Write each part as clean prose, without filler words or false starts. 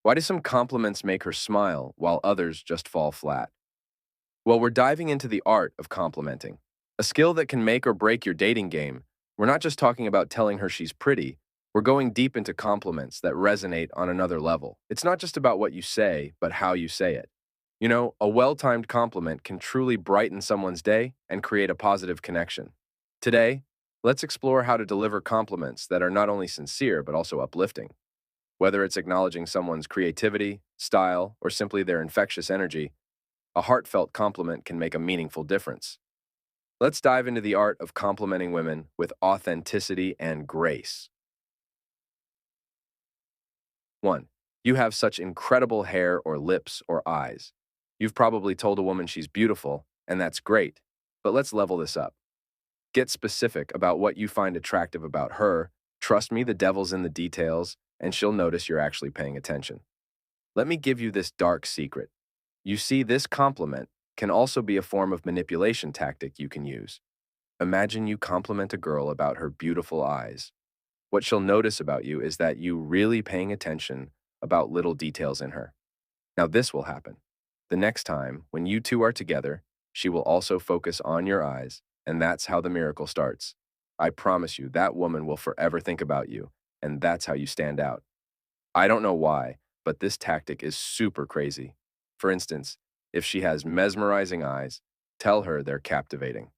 Why do some compliments make her smile while others just fall flat? Well, we're diving into the art of complimenting, a skill that can make or break your dating game. We're not just talking about telling her she's pretty, we're going deep into compliments that resonate on another level. It's not just about what you say, but how you say it. You know, a well timed compliment can truly brighten someone's day and create a positive connection. Today, let's explore how to deliver compliments that are not only sincere, but also uplifting. Whether it's acknowledging someone's creativity, style, or simply their infectious energy, a heartfelt compliment can make a meaningful difference. Let's dive into the art of complimenting women with authenticity and grace. 1. You have such incredible hair or lips or eyes. You've probably told a woman she's beautiful, and that's great. But let's level this up. Get specific about what you find attractive about her. Trust me, the devil's in the details, and she'll notice you're actually paying attention. Let me give you this dark secret. You see, this compliment can also be a form of manipulation tactic you can use. Imagine you compliment a girl about her beautiful eyes. What she'll notice about you is that you really paying attention about little details in her. Now this will happen. The next time, when you two are together, she will also focus on your eyes, and that's how the miracle starts. I promise you, that woman will forever think about you, and that's how you stand out. I don't know why, but this tactic is super crazy. For instance, if she has mesmerizing eyes, tell her they're captivating.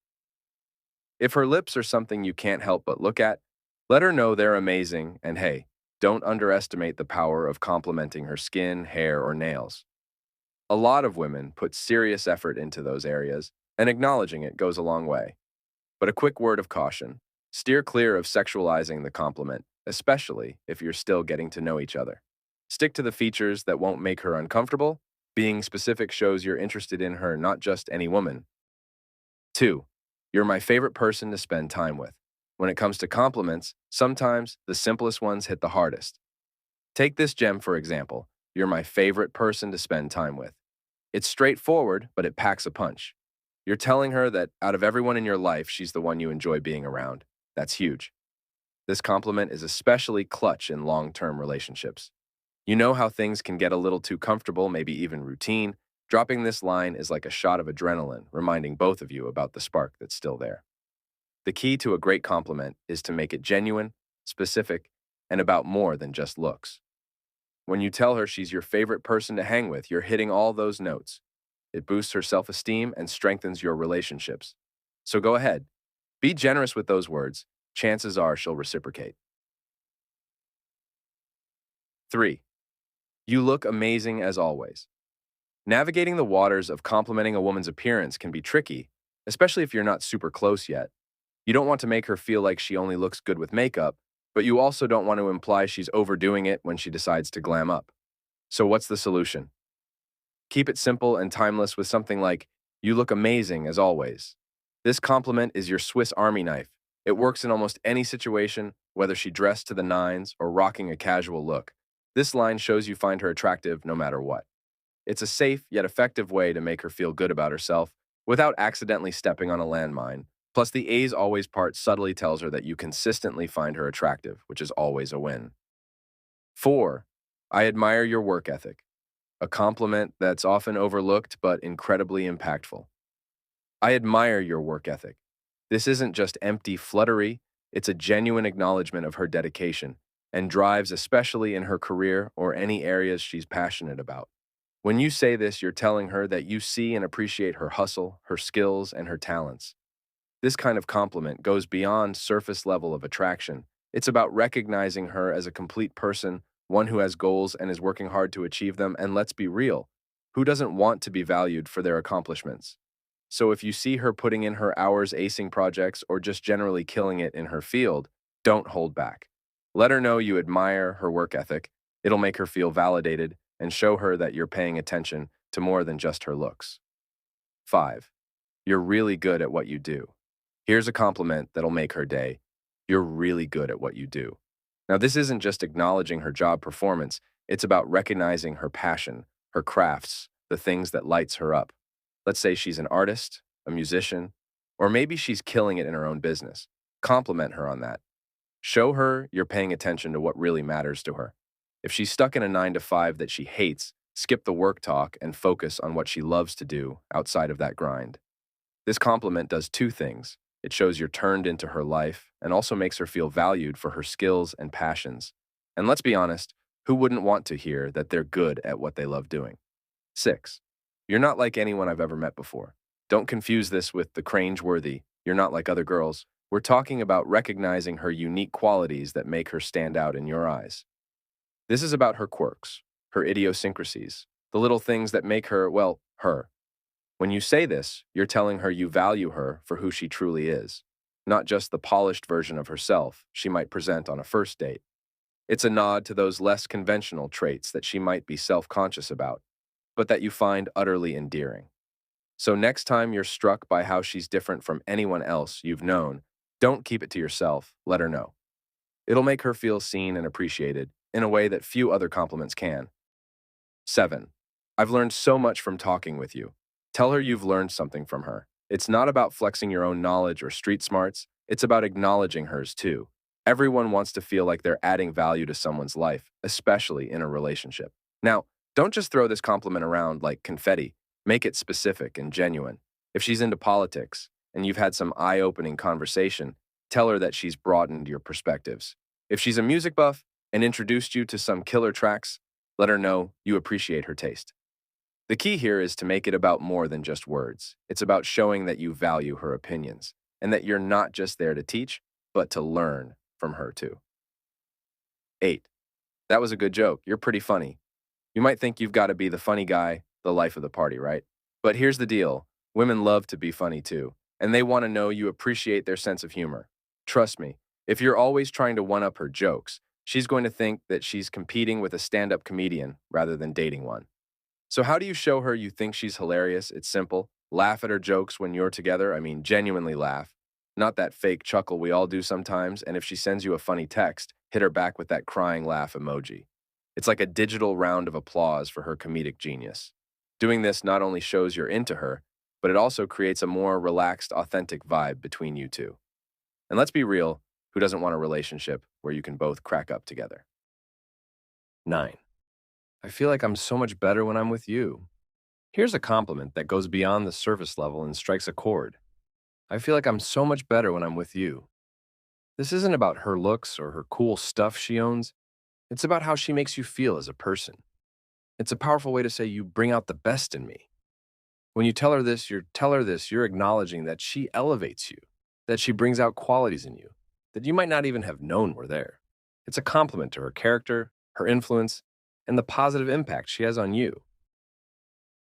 If her lips are something you can't help but look at, let her know they're amazing, and hey, don't underestimate the power of complimenting her skin, hair, or nails. A lot of women put serious effort into those areas, and acknowledging it goes a long way. But a quick word of caution: steer clear of sexualizing the compliment, especially if you're still getting to know each other. Stick to the features that won't make her uncomfortable. Being specific shows you're interested in her, not just any woman. 2. You're my favorite person to spend time with. When it comes to compliments, sometimes the simplest ones hit the hardest. Take this gem for example. You're my favorite person to spend time with. It's straightforward, but it packs a punch. You're telling her that out of everyone in your life, she's the one you enjoy being around. That's huge. This compliment is especially clutch in long-term relationships. You know how things can get a little too comfortable, maybe even routine. Dropping this line is like a shot of adrenaline, reminding both of you about the spark that's still there. The key to a great compliment is to make it genuine, specific, and about more than just looks. When you tell her she's your favorite person to hang with, you're hitting all those notes. It boosts her self-esteem and strengthens your relationships. So go ahead, be generous with those words. Chances are she'll reciprocate. 3. You look amazing as always. Navigating the waters of complimenting a woman's appearance can be tricky, especially if you're not super close yet. You don't want to make her feel like she only looks good with makeup, but you also don't want to imply she's overdoing it when she decides to glam up. So what's the solution? Keep it simple and timeless with something like, "You look amazing as always." This compliment is your Swiss Army knife. It works in almost any situation, whether she dressed to the nines or rocking a casual look. This line shows you find her attractive no matter what. It's a safe yet effective way to make her feel good about herself without accidentally stepping on a landmine. Plus, the A's always part subtly tells her that you consistently find her attractive, which is always a win. 4. I admire your work ethic, a compliment that's often overlooked but incredibly impactful. I admire your work ethic. This isn't just empty fluttery, it's a genuine acknowledgement of her dedication and drives, especially in her career or any areas she's passionate about. When you say this, you're telling her that you see and appreciate her hustle, her skills, and her talents. This kind of compliment goes beyond surface level of attraction. It's about recognizing her as a complete person, one who has goals and is working hard to achieve them. And let's be real, who doesn't want to be valued for their accomplishments? So if you see her putting in her hours acing projects or just generally killing it in her field, don't hold back. Let her know you admire her work ethic. It'll make her feel validated and show her that you're paying attention to more than just her looks. 5. You're really good at what you do. Here's a compliment that'll make her day. You're really good at what you do. Now, this isn't just acknowledging her job performance, it's about recognizing her passion, her crafts, the things that lights her up. Let's say she's an artist, a musician, or maybe she's killing it in her own business. Compliment her on that. Show her you're paying attention to what really matters to her. If she's stuck in a 9 to 5 that she hates, skip the work talk and focus on what she loves to do outside of that grind. This compliment does two things. It shows you're turned into her life and also makes her feel valued for her skills and passions. And let's be honest, who wouldn't want to hear that they're good at what they love doing? 6. You're not like anyone I've ever met before. Don't confuse this with the cringe-worthy, you're not like other girls. We're talking about recognizing her unique qualities that make her stand out in your eyes. This is about her quirks, her idiosyncrasies, the little things that make her, well, her. When you say this, you're telling her you value her for who she truly is, not just the polished version of herself she might present on a first date. It's a nod to those less conventional traits that she might be self-conscious about, but that you find utterly endearing. So next time you're struck by how she's different from anyone else you've known, don't keep it to yourself, let her know. It'll make her feel seen and appreciated in a way that few other compliments can. 7. I've learned so much from talking with you. Tell her you've learned something from her. It's not about flexing your own knowledge or street smarts, it's about acknowledging hers too. Everyone wants to feel like they're adding value to someone's life, especially in a relationship. Now, don't just throw this compliment around like confetti. Make it specific and genuine. If she's into politics and you've had some eye-opening conversation, tell her that she's broadened your perspectives. If she's a music buff and introduced you to some killer tracks, let her know you appreciate her taste. The key here is to make it about more than just words. It's about showing that you value her opinions and that you're not just there to teach, but to learn from her too. 8. That was a good joke. You're pretty funny. You might think you've got to be the funny guy, the life of the party, right? But here's the deal. Women love to be funny too, and they want to know you appreciate their sense of humor. Trust me, if you're always trying to one-up her jokes, she's going to think that she's competing with a stand-up comedian rather than dating one. So how do you show her you think she's hilarious? It's simple. Laugh at her jokes when you're together. I mean, genuinely laugh. Not that fake chuckle we all do sometimes, and if she sends you a funny text, hit her back with that crying laugh emoji. It's like a digital round of applause for her comedic genius. Doing this not only shows you're into her, but it also creates a more relaxed, authentic vibe between you two. And let's be real, who doesn't want a relationship where you can both crack up together? 9. I feel like I'm so much better when I'm with you. Here's a compliment that goes beyond the surface level and strikes a chord. I feel like I'm so much better when I'm with you. This isn't about her looks or her cool stuff she owns. It's about how she makes you feel as a person. It's a powerful way to say you bring out the best in me. When you tell her this, you're acknowledging that she elevates you, that she brings out qualities in you that you might not even have known were there. It's a compliment to her character, her influence, and the positive impact she has on you.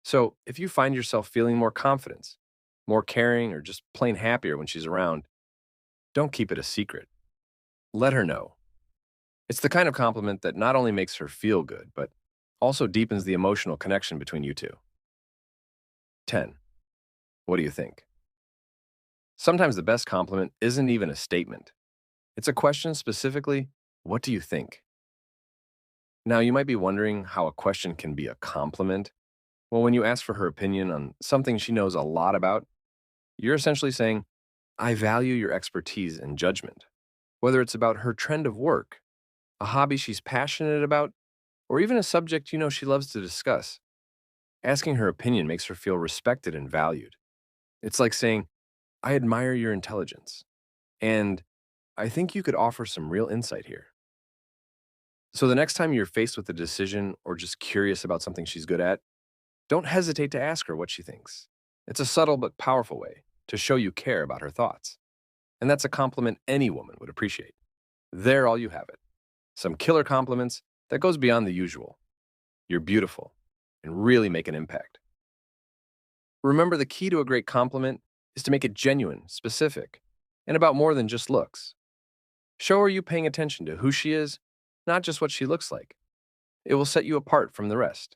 So, if you find yourself feeling more confidence, more caring, or just plain happier when she's around, don't keep it a secret. Let her know. It's the kind of compliment that not only makes her feel good, but also deepens the emotional connection between you two. 10. What do you think? Sometimes the best compliment isn't even a statement. It's a question specifically, what do you think? Now, you might be wondering how a question can be a compliment. Well, when you ask for her opinion on something she knows a lot about, you're essentially saying, I value your expertise and judgment. Whether it's about her trend of work, a hobby she's passionate about, or even a subject you know she loves to discuss, asking her opinion makes her feel respected and valued. It's like saying, I admire your intelligence, and I think you could offer some real insight here. So the next time you're faced with a decision or just curious about something she's good at, don't hesitate to ask her what she thinks. It's a subtle but powerful way to show you care about her thoughts. And that's a compliment any woman would appreciate. There, all you have it. Some killer compliments that goes beyond the usual. You're beautiful and really make an impact. Remember, the key to a great compliment is to make it genuine, specific, and about more than just looks. Show her you paying attention to who she is, not just what she looks like. It will set you apart from the rest.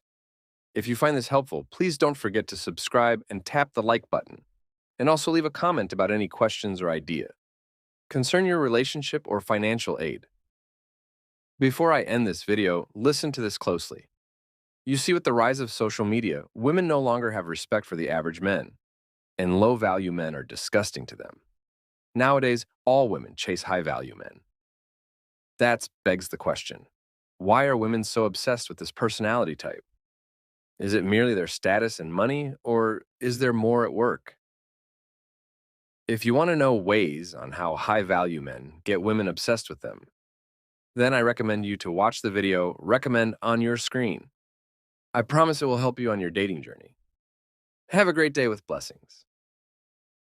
If you find this helpful, please don't forget to subscribe and tap the like button. And also leave a comment about any questions or idea. Concern your relationship or financial aid. Before I end this video, listen to this closely. You see, with the rise of social media, women no longer have respect for the average men, and low-value men are disgusting to them. Nowadays, all women chase high-value men. That begs the question, Why are women so obsessed with this personality type? Is it merely their status and money, or is there more at work? If you want to know ways on how high value men get women obsessed with them, then I recommend you to watch the video Recommend on your screen. I promise it will help you on your dating journey. Have a great day with blessings.